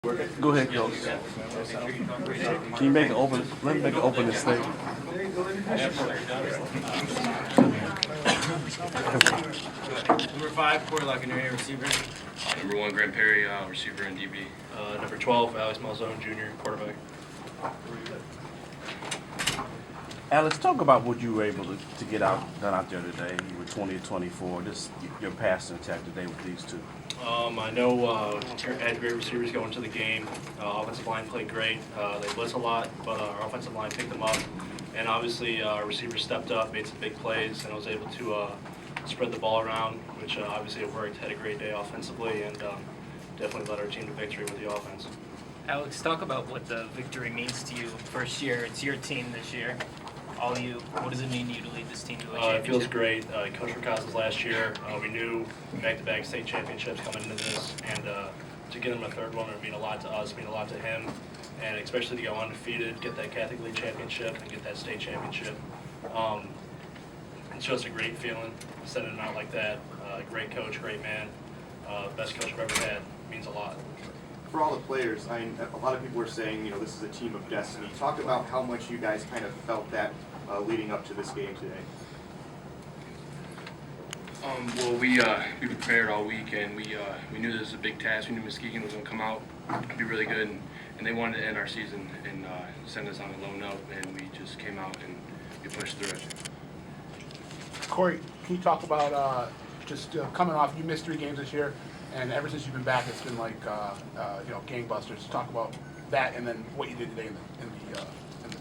Go ahead, coach. Can you make an open? Let me make an opening statement. Number 5, Corey Luckiner, receiver. Number 1, Grant Perry, receiver and DB. Number 12, Alex Malzone, junior, quarterback. Alex, talk about what you were able to get done out there today. You were 20 to 24. Just your passing attack today with these two. I know had great receivers going to the game. Offensive line played great. They blitz a lot, but our offensive line picked them up. And obviously, our receivers stepped up, made some big plays, and I was able to spread the ball around, which obviously it worked. Had a great day offensively, and definitely led our team to victory with the offense. Alex, talk about what the victory means to you. First year, it's your team this year. All you. What does it mean to you to lead this team to a championship? It feels great. Coach Ricas's last year, we knew back-to-back state championships coming into this, and to get him a third one would mean a lot to us, mean a lot to him, and especially to go undefeated, get that Catholic League championship, and get that state championship. It's just a great feeling, sending it out like that. Great coach, great man, best coach I've ever had. Means a lot. For all the players, a lot of people are saying, this is a team of destiny. Talk about how much you guys kind of felt that leading up to this game today. Well, we prepared all week, and we knew this was a big task. We knew Muskegon was going to come out and be really good, and they wanted to end our season and send us on a low note, and we just came out and we pushed through it. Corey, can you talk about just coming off? You missed 3 games this year, and ever since you've been back, it's been like gangbusters. Talk about that, and then what you did today in the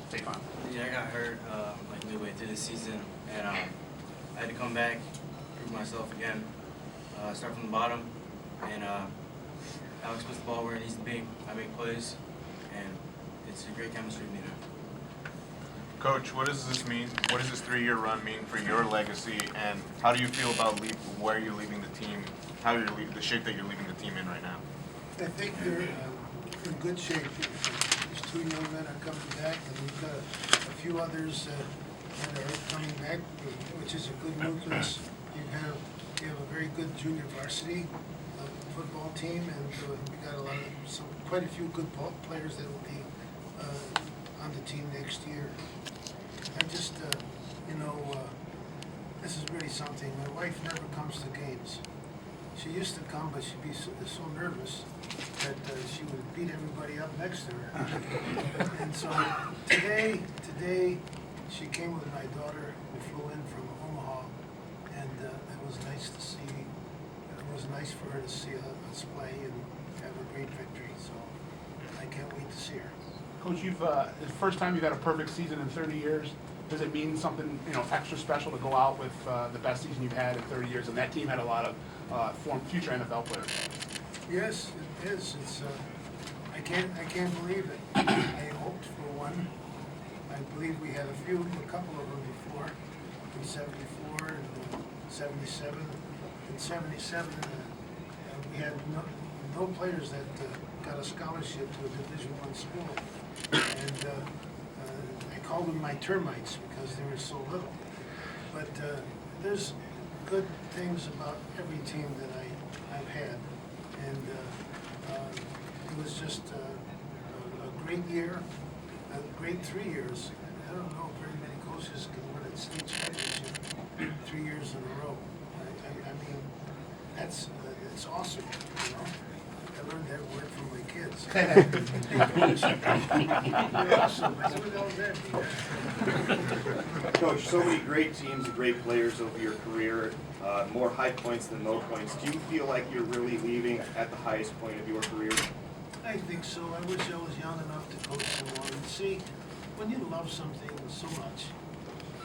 state final. Yeah, I got hurt like midway through the season, and I had to come back, prove myself again, start from the bottom, and Alex puts the ball where it needs to be. I make plays, and it's a great chemistry meeting. Coach, what does this mean? What does this 3-year run mean for your legacy, and how do you feel about where you're leaving the team, how you're leaving, the shape that you're leaving the team in right now? I think they're in good shape. These 2 young men are coming back, and we've got a few others that are coming back, which is a good nucleus. You have a very good junior varsity football team, and we got quite a few good players that will be on the team next year. I just, this is really something. My wife never comes to games. She used to come, but she'd be so nervous that she would beat everybody up next to her. And so today, she came with my daughter. We flew in from Omaha, and it was nice to see. It was nice for her to see us play and have a great victory. So I can't wait to see her. Coach, it's the first time you've had a perfect season in 30 years. Does it mean something extra special to go out with the best season you've had in 30 years? And that team had a lot of future NFL players. Yes, it is. It's I can't believe it. I hoped for one. I believe we had a couple of them before, in '74 and '77. In '77, we had no players that got a scholarship to a Division I school, and I called them my termites because they were so little. But there's good things about every team that I've had, and it was just a great year, a great 3 years. I don't know if very many coaches can win a state championship 3 years in a row. I mean, it's awesome, I learned that word from my kids. Awesome. That's what that was. Coach, so many great teams and great players over your career, more high points than low points. Do you feel like you're really leaving at the highest point of your career? I think so. I wish I was young enough to coach someone. See, when you love something so much,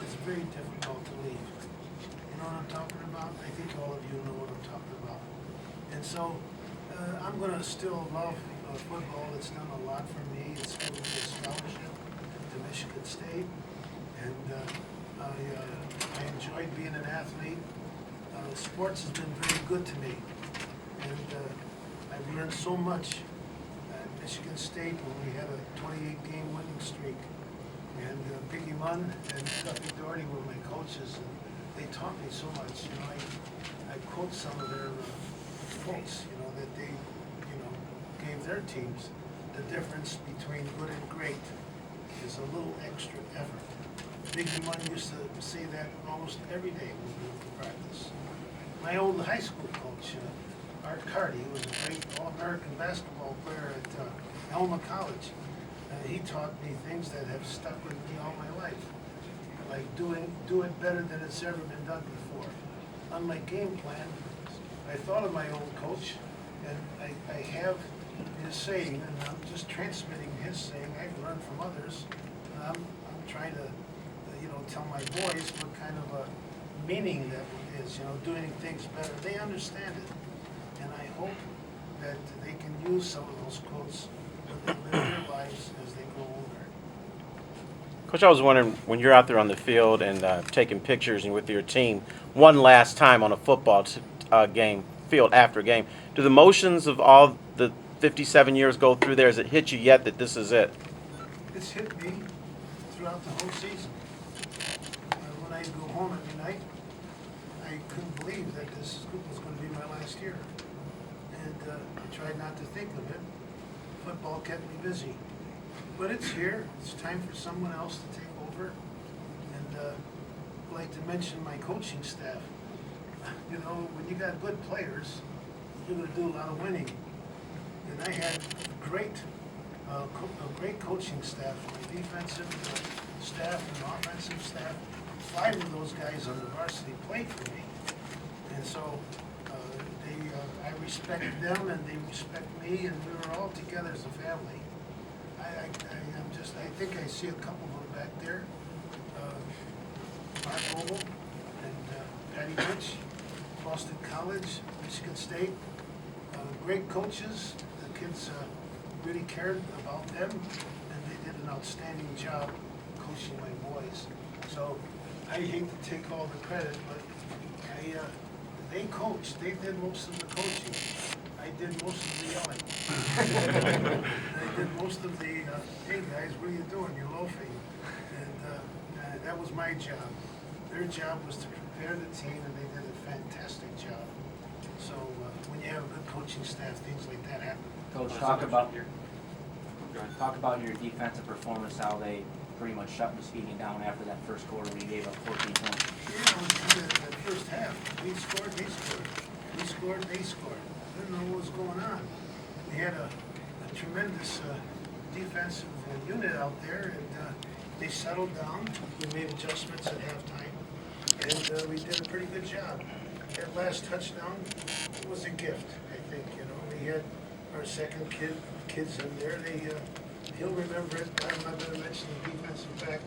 it's very difficult to leave. You know what I'm talking about? I think all of you know what I'm talking about. And so I'm going to still love football. It's done a lot for me. It's given me a scholarship to Michigan State. And I enjoyed being an athlete. Sports has been very good to me. And I've learned so much at Michigan State when we had a 28-game winning streak. And Piggy Munn and Duffy Doherty were my coaches, and they taught me so much. I quote some of their quotes, that they, gave their teams, the difference between good and great is a little extra effort. Biggie Money used to say that almost every day when we went to practice. My old high school coach, Art Carty, who was a great All-American basketball player at Elma College, he taught me things that have stuck with me all my life, like do it better than it's ever been done before. On my game plan, I thought of my old coach, and I have his saying, and I'm just transmitting his saying. I've learned from others, and I'm trying to, tell my boys what kind of a meaning that is, doing things better. They understand it, and I hope that they can use some of those quotes when they live their lives as they grow older. Coach, I was wondering, when you're out there on the field and taking pictures and with your team, one last time on a football game, field after game, do the emotions of all the 57 years go through there? Has it hit you yet that this is it? It's hit me throughout the whole season. When I go home every night, I couldn't believe that this was going to be my last year. And I tried not to think of it. Football kept me busy. But it's here. It's time for someone else to take over. And I'd like to mention my coaching staff. When you got good players, you're going to do a lot of winning. And I had a great coaching staff, my defensive staff and offensive staff. 5 of those guys on the varsity played for me. And so I respect them and they respect me, and we were all together as a family. I think I see a couple of them back there. Mark Vogel and Patty Rich, Boston College, Michigan State. Great coaches. The kids really cared about them, and they did an outstanding job coaching my boys. So I hate to take all the credit, but they coached. They did most of the coaching. I did most of the yelling. I did most of the, hey guys, what are you doing? You're loafing. And that was my job. Their job was to prepare the team, and they did a fantastic job. So when you have a good coaching staff, things like that happen. Coach, talk about your defensive performance, how they pretty much shut Muskegon down after that first quarter when you gave up 14 points. Yeah, it was the first half. We scored, they scored. We scored, they scored. I didn't know what was going on. We had a tremendous defensive unit out there, and they settled down. We made adjustments at halftime, and we did a pretty good job. That last touchdown was a gift, I think. We had our second kids in there. He'll remember it. I'm not going to mention the defensive back,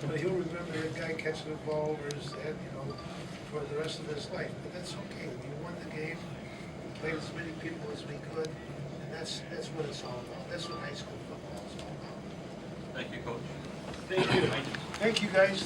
but he'll remember a guy catching the ball over his head, for the rest of his life. But that's okay. We won the game. We played as many people as we could, and that's what it's all about. That's what high school football is all about. Thank you, Coach. Thank you. Thank you, guys.